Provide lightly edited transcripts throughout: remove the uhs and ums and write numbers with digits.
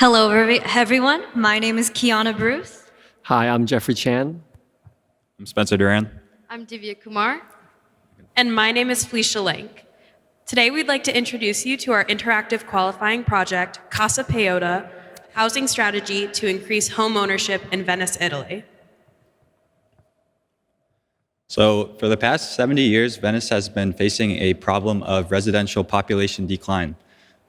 Hello, everyone. My name is Kiana Bruce. Hi, I'm Jeffrey Chan. I'm Spencer Duran. I'm Divya Kumar. And my name is Felicia Lank. Today we'd like to introduce you to our interactive qualifying project, Casa, Peota, housing strategy to increase home ownership in Venice, Italy. So for the past 70 years, Venice has been facing a problem of residential population decline.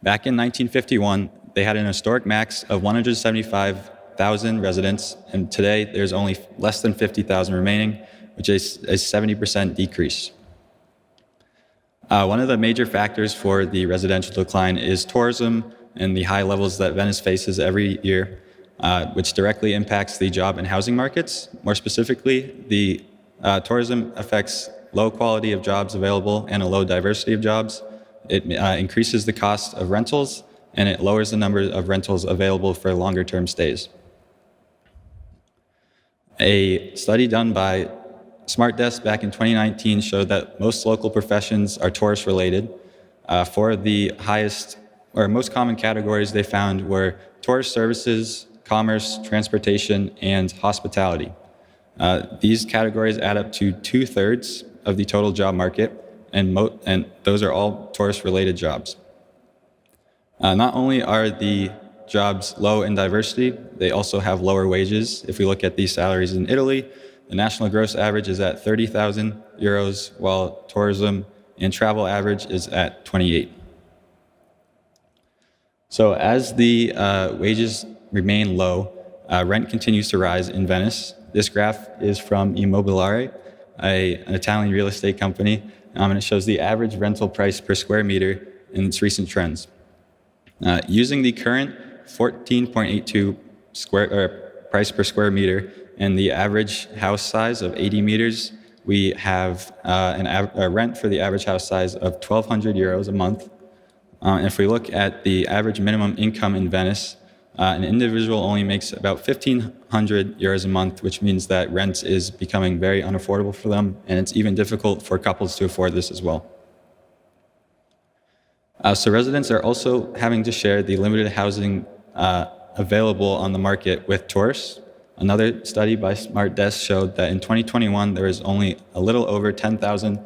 Back in 1951, they had an historic max of 175,000 residents, and today there's only less than 50,000 remaining, which is a 70% decrease. One of the major factors for the residential decline is tourism and the high levels that Venice faces every year, which directly impacts the job and housing markets. More specifically, the tourism affects low quality of jobs available and a low diversity of jobs. It increases the cost of rentals, and it lowers the number of rentals available for longer term stays. A study done by SmartDesk back in 2019 showed that most local professions are tourist related. For the highest or most common categories they found were tourist services, commerce, transportation, and hospitality. These categories add up to 2/3 of the total job market, and those are all tourist-related jobs. Not only are the jobs low in diversity, they also have lower wages. If we look at these salaries in Italy, the national gross average is at 30,000 euros, while tourism and travel average is at 28. So as the wages remain low, rent continues to rise in Venice. This graph is from Immobiliare, an Italian real estate company, and it shows the average rental price per square meter in its recent trends. Using the current 14.82 price per square meter and the average house size of 80 meters, we have a rent for the average house size of 1,200 euros a month. If we look at the average minimum income in Venice, an individual only makes about 1,500 euros a month, which means that rent is becoming very unaffordable for them, and it's even difficult for couples to afford this as well. So residents are also having to share the limited housing available on the market with tourists. Another study by SmartDesk showed that in 2021, there was only a little over 10,000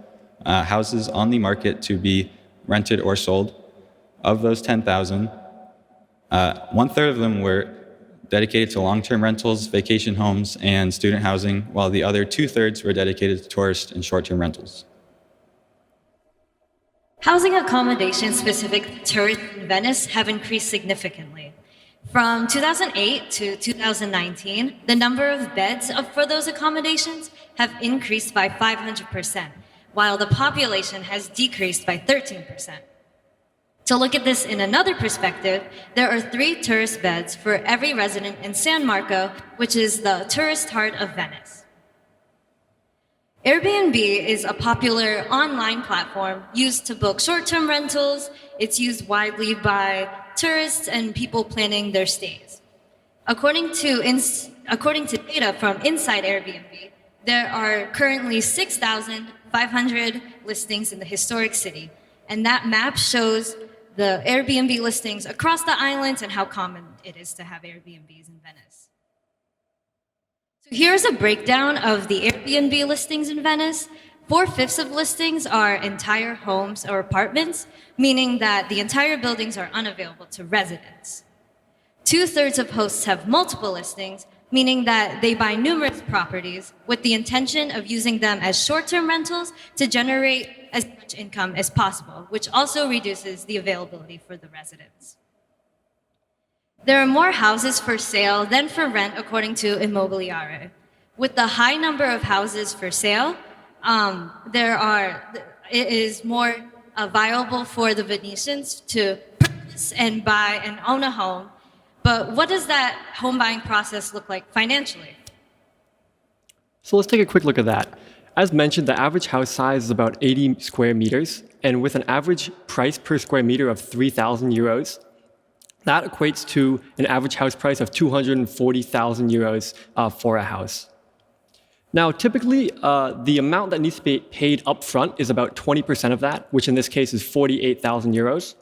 houses on the market to be rented or sold. Of those 10,000, 1/3 of them were dedicated to long-term rentals, vacation homes, and student housing, while the other 2/3 were dedicated to tourist and short-term rentals. Housing accommodations specific to tourists in Venice have increased significantly. From 2008 to 2019, the number of beds for those accommodations have increased by 500%, while the population has decreased by 13%. To look at this in another perspective, there are 3 tourist beds for every resident in San Marco, which is the tourist heart of Venice. Airbnb is a popular online platform used to book short-term rentals. It's used widely by tourists and people planning their stays. According to data from inside Airbnb, there are currently 6,500 listings in the historic city, and that map shows the Airbnb listings across the islands and how common it is to have Airbnbs in Venice. So here's a breakdown of the Airbnb listings in Venice. 4/5 of listings are entire homes or apartments, meaning that the entire buildings are unavailable to residents. 2/3 of hosts have multiple listings, meaning that they buy numerous properties with the intention of using them as short-term rentals to generate as much income as possible, which also reduces the availability for the residents. There are more houses for sale than for rent, according to Immobiliare. With the high number of houses for sale, it is more viable for the Venetians to purchase and buy and own a home. But what does that home buying process look like financially? So let's take a quick look at that. As mentioned, the average house size is about 80 square meters, and with an average price per square meter of 3,000 euros, that equates to an average house price of 240,000 euros for a house. Now, typically, the amount that needs to be paid upfront is about 20% of that, which in this case is 48,000 euros.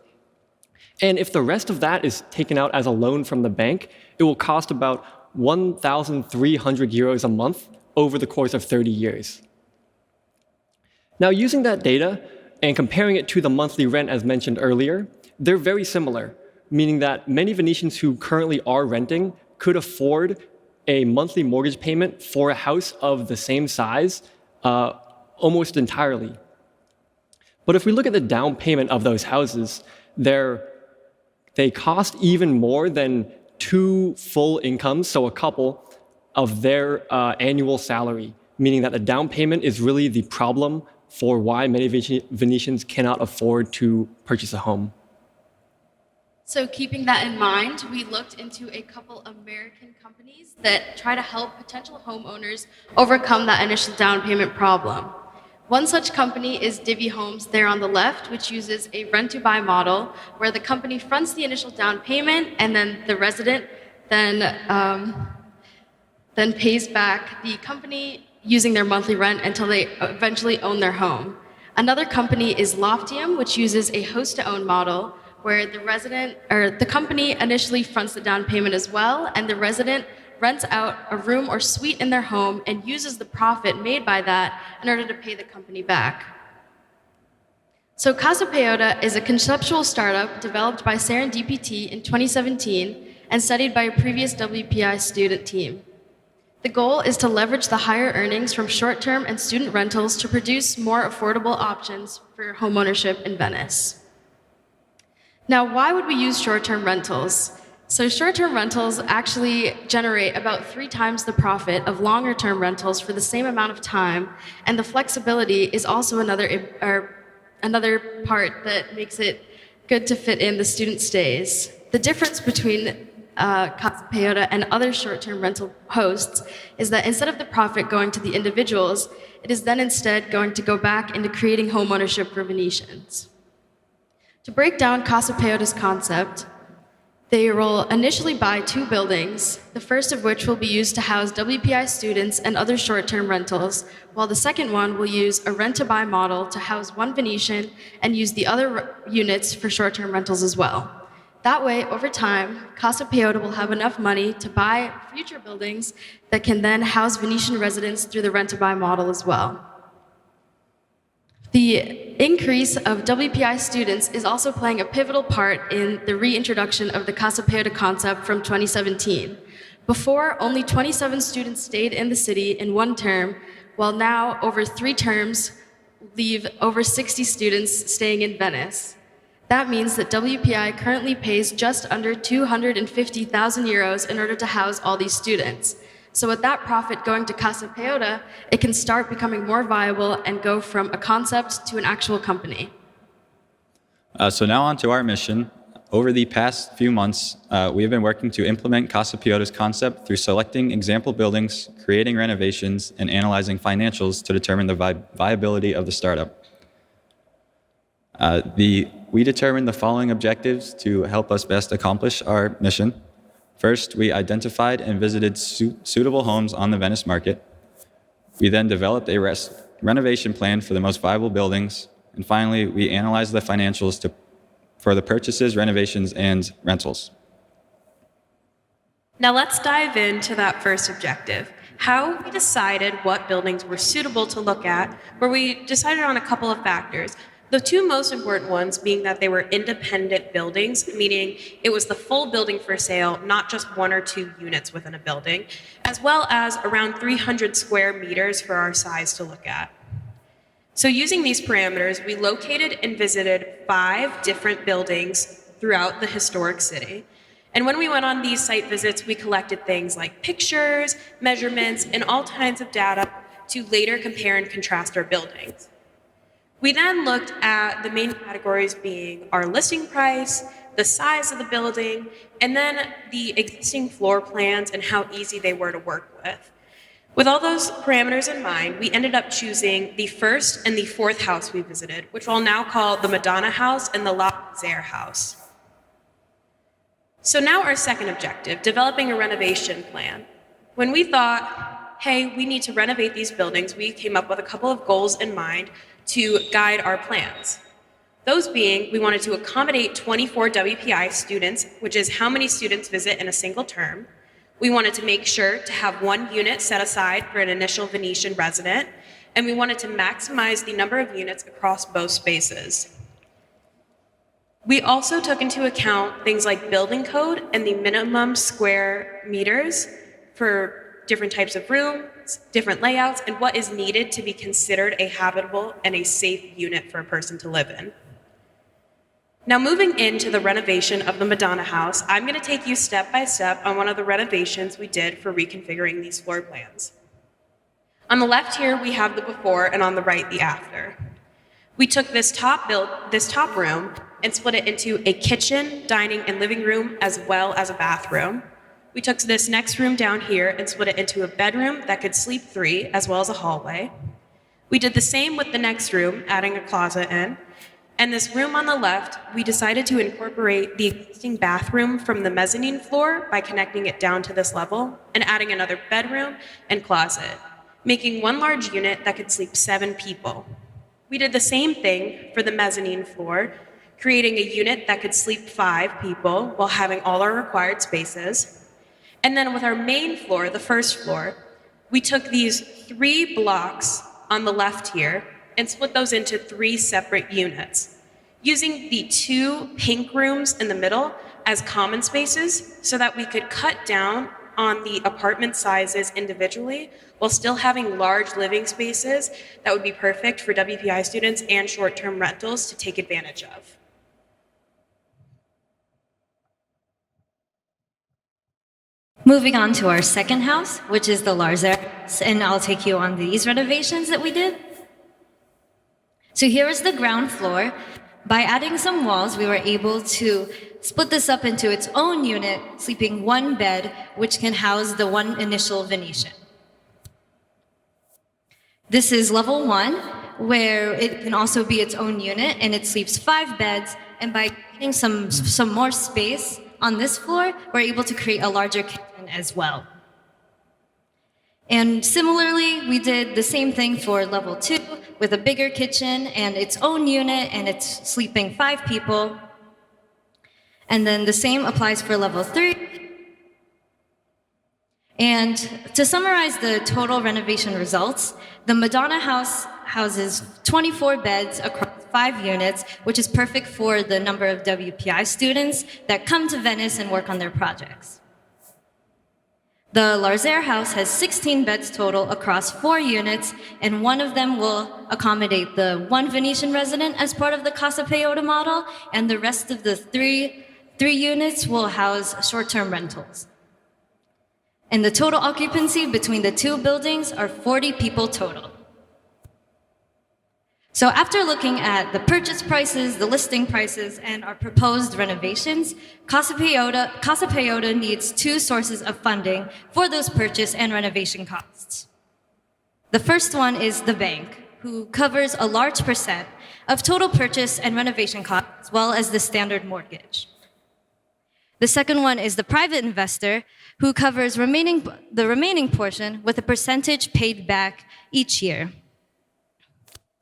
And if the rest of that is taken out as a loan from the bank, it will cost about 1,300 euros a month over the course of 30 years. Now, using that data and comparing it to the monthly rent as mentioned earlier, they're very similar, meaning that many Venetians who currently are renting could afford a monthly mortgage payment for a house of the same size almost entirely. But if we look at the down payment of those houses, they cost even more than 2 full incomes, so a couple, of their annual salary, meaning that the down payment is really the problem for why many Venetians cannot afford to purchase a home. So keeping that in mind, we looked into a couple American companies that try to help potential homeowners overcome that initial down payment problem. One such company is Divvy Homes there on the left, which uses a rent-to-buy model where the company fronts the initial down payment and then the resident then pays back the company using their monthly rent until they eventually own their home. Another company is Loftium, which uses a host-to-own model where the company initially fronts the down payment as well, and the resident rents out a room or suite in their home and uses the profit made by that in order to pay the company back. So Casa Peota is a conceptual startup developed by Serendipity in 2017 and studied by a previous WPI student team. The goal is to leverage the higher earnings from short-term and student rentals to produce more affordable options for homeownership in Venice. Now, why would we use short-term rentals? So short-term rentals actually generate about 3 times the profit of longer-term rentals for the same amount of time, and the flexibility is also another part that makes it good to fit in the student stays. The difference between Casa Peota and other short-term rental hosts is that instead of the profit going to the individuals, it is then instead going to go back into creating homeownership for Venetians. To break down Casa Peota's concept, they will initially buy 2 buildings, the first of which will be used to house WPI students and other short-term rentals, while the second one will use a rent-to-buy model to house 1 Venetian and use the other units for short-term rentals as well. That way, over time, Casa Peota will have enough money to buy future buildings that can then house Venetian residents through the rent-to-buy model as well. The increase of WPI students is also playing a pivotal part in the reintroduction of the Casa Peota concept from 2017. Before, only 27 students stayed in the city in 1 term, while now, over 3 terms, leave over 60 students staying in Venice. That means that WPI currently pays just under 250,000 euros in order to house all these students. So with that profit going to Casa Peota, it can start becoming more viable and go from a concept to an actual company. So now on to our mission. Over the past few months, we have been working to implement Casa Peota's concept through selecting example buildings, creating renovations, and analyzing financials to determine the viability of the startup. We determined the following objectives to help us best accomplish our mission. First, we identified and visited suitable homes on the Venice market. We then developed a renovation plan for the most viable buildings. And finally, we analyzed the financials for the purchases, renovations, and rentals. Now let's dive into that first objective. How we decided what buildings were suitable to look at, where we decided on a couple of factors. The 2 most important ones being that they were independent buildings, meaning it was the full building for sale, not just 1 or 2 units within a building, as well as around 300 square meters for our size to look at. So using these parameters, we located and visited 5 different buildings throughout the historic city. And when we went on these site visits, we collected things like pictures, measurements, and all kinds of data to later compare and contrast our buildings. We then looked at the main categories being our listing price, the size of the building, and then the existing floor plans and how easy they were to work with. With all those parameters in mind, we ended up choosing the first and the 4th house we visited, which we'll now call the Madonna House and the La Zare House. So now our second objective, developing a renovation plan. When we thought, hey, we need to renovate these buildings, we came up with a couple of goals in mind to guide our plans. Those being, we wanted to accommodate 24 WPI students, which is how many students visit in a single term. We wanted to make sure to have one unit set aside for an initial Venetian resident, and we wanted to maximize the number of units across both spaces. We also took into account things like building code and the minimum square meters for different types of rooms, different layouts, and what is needed to be considered a habitable and a safe unit for a person to live in. Now, moving into the renovation of the Madonna house, I'm going to take you step by step on one of the renovations we did for reconfiguring these floor plans. On the left here, we have the before, and on the right, the after. We took this top room and split it into a kitchen, dining, and living room, as well as a bathroom. We took this next room down here and split it into a bedroom that could sleep 3, as well as a hallway. We did the same with the next room, adding a closet in. And this room on the left, we decided to incorporate the existing bathroom from the mezzanine floor by connecting it down to this level and adding another bedroom and closet, making one large unit that could sleep 7 people. We did the same thing for the mezzanine floor, creating a unit that could sleep 5 people while having all our required spaces. And then with our main floor, the first floor, we took these 3 blocks on the left here and split those into 3 separate units, using the 2 pink rooms in the middle as common spaces so that we could cut down on the apartment sizes individually while still having large living spaces that would be perfect for WPI students and short-term rentals to take advantage of. Moving on to our second house, which is the Larzer house, and I'll take you on these renovations that we did. So here is the ground floor. By adding some walls, we were able to split this up into its own unit, sleeping 1 bed, which can house the 1 initial Venetian. This is level 1, where it can also be its own unit, and it sleeps 5 beds, and by creating some more space on this floor, we're able to create a larger kitchen as well. And similarly, we did the same thing for level 2 with a bigger kitchen and its own unit, and it's sleeping 5 people. And then the same applies for level 3. And to summarize the total renovation results, the Madonna house houses 24 beds across 5 units, which is perfect for the number of WPI students that come to Venice and work on their projects. The Larzer house has 16 beds total across 4 units, and one of them will accommodate the 1 Venetian resident as part of the Casa Peota model, and the rest of the three units will house short-term rentals. And the total occupancy between the 2 buildings are 40 people total. So after looking at the purchase prices, the listing prices, and our proposed renovations, Casa Peota needs 2 sources of funding for those purchase and renovation costs. The first one is the bank, who covers a large percent of total purchase and renovation costs, as well as the standard mortgage. The second one is the private investor, who covers the remaining portion with a percentage paid back each year.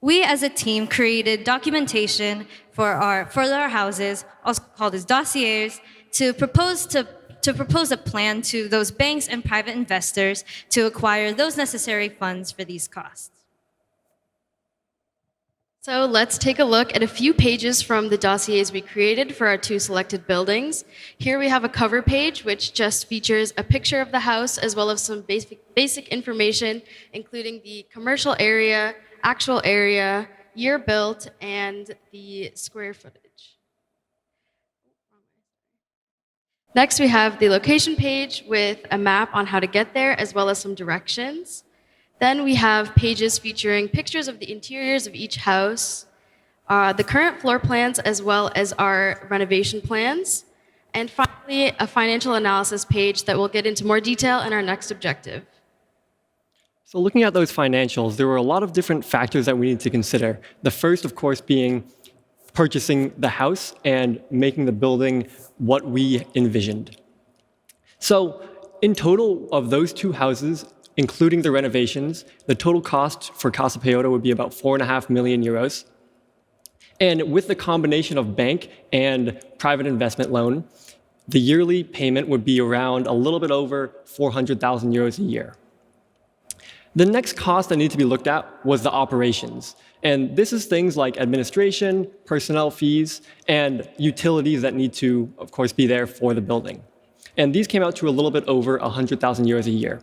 We as a team created documentation for our houses, also called as dossiers, to propose a plan to those banks and private investors to acquire those necessary funds for these costs. So let's take a look at a few pages from the dossiers we created for our 2 selected buildings. Here we have a cover page, which just features a picture of the house as well as some basic information, including the commercial area, actual area, year built, and the square footage. Next, we have the location page with a map on how to get there, as well as some directions. Then we have pages featuring pictures of the interiors of each house, the current floor plans, as well as our renovation plans. And finally, a financial analysis page that will get into more detail in our next objective. So looking at those financials, there were a lot of different factors that we need to consider. The first, of course, being purchasing the house and making the building what we envisioned. So in total of those 2 houses, including the renovations, the total cost for Casa Peota would be about 4.5 million euros. And with the combination of bank and private investment loan, the yearly payment would be around a little bit over 400,000 euros a year. The next cost that needed to be looked at was the operations. And this is things like administration, personnel fees, and utilities that need to, of course, be there for the building. And these came out to a little bit over 100,000 euros a year.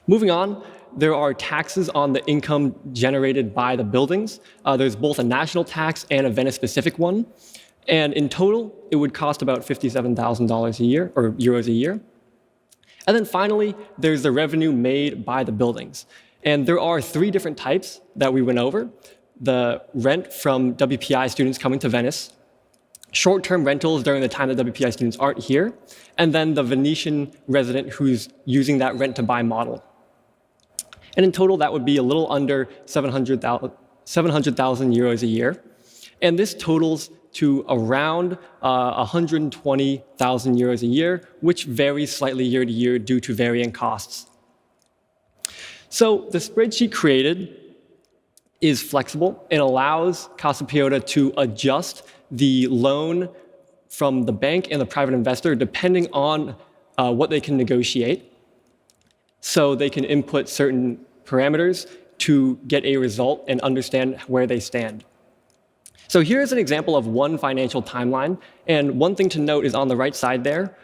Moving on, there are taxes on the income generated by the buildings. There's both a national tax and a Venice-specific one. And in total, it would cost about $57,000 a year, or euros a year. And then finally, there's the revenue made by the buildings. And there are 3 different types that we went over. The rent from WPI students coming to Venice, short-term rentals during the time that WPI students aren't here, and then the Venetian resident who's using that rent-to-buy model. And in total, that would be a little under 700,000 euros a year. And this totals to around 120,000 euros a year, which varies slightly year to year due to varying costs. So the spreadsheet created is flexible. It allows Casa Peota to adjust the loan from the bank and the private investor depending on what they can negotiate. So they can input certain parameters to get a result and understand where they stand. So here's an example of one financial timeline. And one thing to note is on the right side there,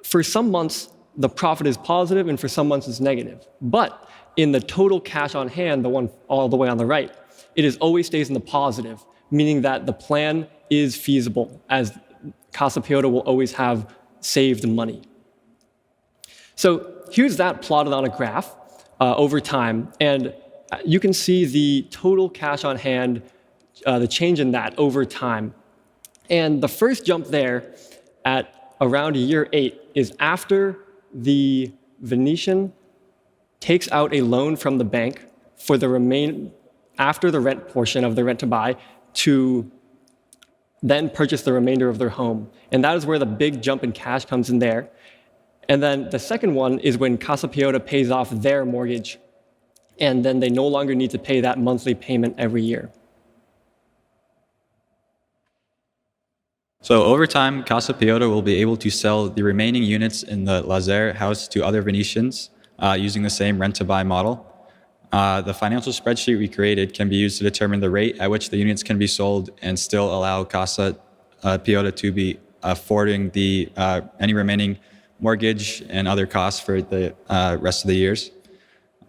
for some months, the profit is positive, and for some months it's negative. But in the total cash on hand, the one all the way on the right, it always stays in the positive, meaning that the plan is feasible, as Casa Peota will always have saved money. So here's that plotted on a graph over time. And you can see the total cash on hand, the change in that over time. And the first jump there at around year 8 is after the Venetian takes out a loan from the bank for the after the rent portion of the rent to buy to then purchase the remainder of their home. And that is where the big jump in cash comes in there. And then the second one is when Casa Peota pays off their mortgage, and then they no longer need to pay that monthly payment every year. So over time, Casa Peota will be able to sell the remaining units in the Lazer house to other Venetians using the same rent-to-buy model. The financial spreadsheet we created can be used to determine the rate at which the units can be sold and still allow Casa Peota to be affording any remaining mortgage and other costs for the rest of the years.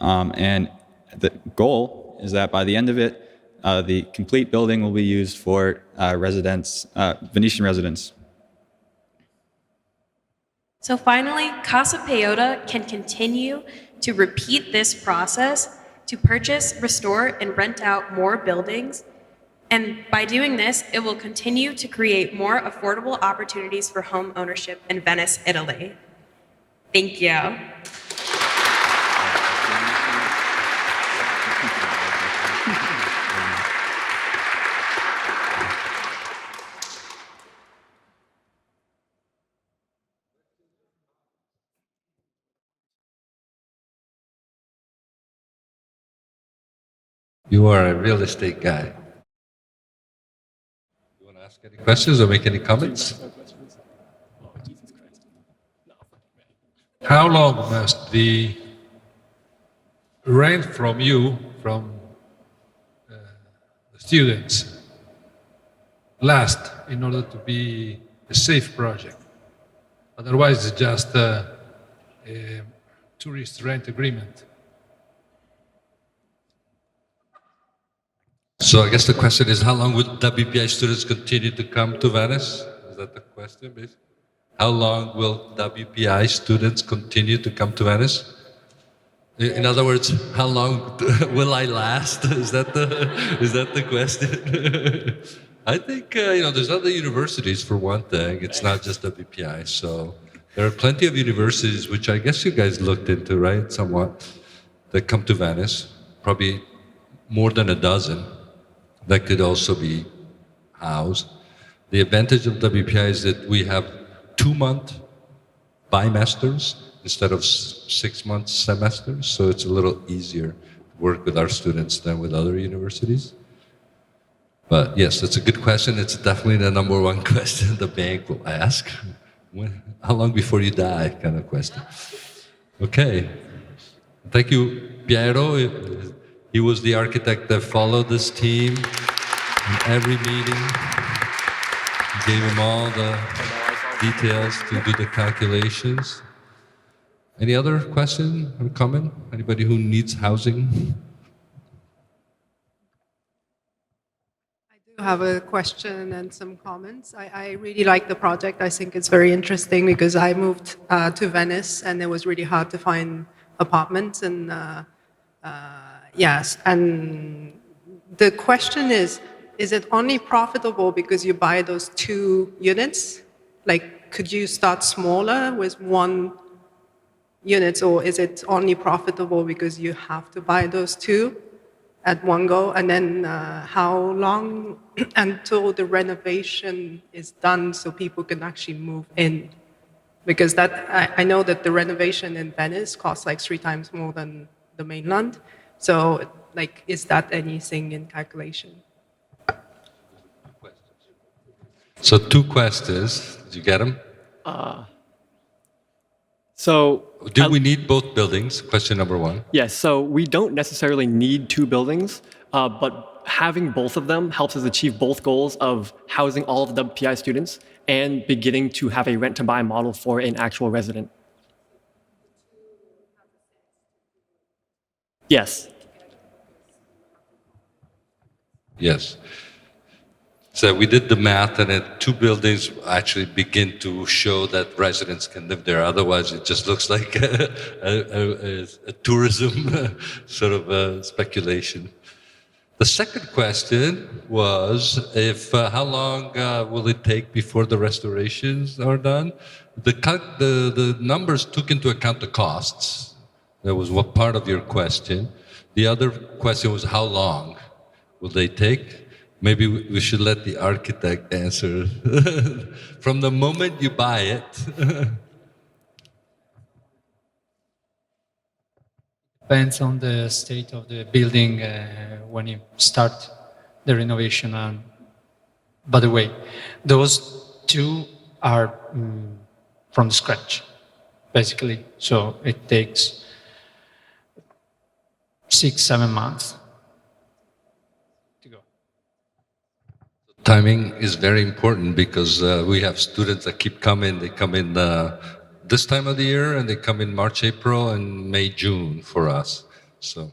And the goal is that by the end of it, the complete building will be used for Venetian residents. So finally, Casa Peota can continue to repeat this process to purchase, restore, and rent out more buildings. And by doing this, it will continue to create more affordable opportunities for home ownership in Venice, Italy. Thank you. You are a real estate guy. You want to ask any questions or make any comments? How long must the rent from you, from the students, last in order to be a safe project? Otherwise, it's just a tourist rent agreement. So I guess the question is, how long would WPI students continue to come to Venice? Is that the question, basically? How long will WPI students continue to come to Venice? In other words, how long will I last? Is that the question? I think there's other universities for one thing. It's not just WPI. So there are plenty of universities, which I guess you guys looked into, right? Somewhat, that come to Venice. Probably more than a dozen that could also be housed. The advantage of WPI is that we have 2-month bimesters instead of 6-month semesters, so it's a little easier to work with our students than with other universities. But yes, that's a good question. It's definitely the number one question the bank will ask. How long before you die, kind of question. Okay. Thank you, Piero. He was the architect that followed this team in every meeting. Gave him all the details to do the calculations. Any other question or comment? Anybody who needs housing? I have a question and some comments. I really like the project. I think it's very interesting because I moved to Venice and it was really hard to find apartments. And yes, and the question is it only profitable because you buy those 2 units? Like, could you start smaller with 1 unit, or is it only profitable because you have to buy those 2 at one go? And then how long until the renovation is done so people can actually move in? Because I know that the renovation in Venice costs like 3 times more than the mainland. So, like, is that anything in calculation? So 2 questions. Did you get them? So, Do we need both buildings? Question number 1. yes, so we don't necessarily need 2 buildings, but having both of them helps us achieve both goals of housing all of the WPI students and beginning to have a rent-to-buy model for an actual resident. Yes. Yes. So we did the math, and 2 buildings actually begin to show that residents can live there. Otherwise, it just looks like a tourism sort of speculation. The second question was if how long will it take before the restorations are done? The numbers took into account the costs. That was what part of your question. The other question was how long will they take? Maybe we should let the architect answer. From the moment you buy it. Depends on the state of the building when you start the renovation. And by the way, those 2 are from scratch, basically. So it takes 6-7 months to go. Timing is very important because we have students that keep coming. They come in this time of the year, and they come in March, April, and May, June for us. So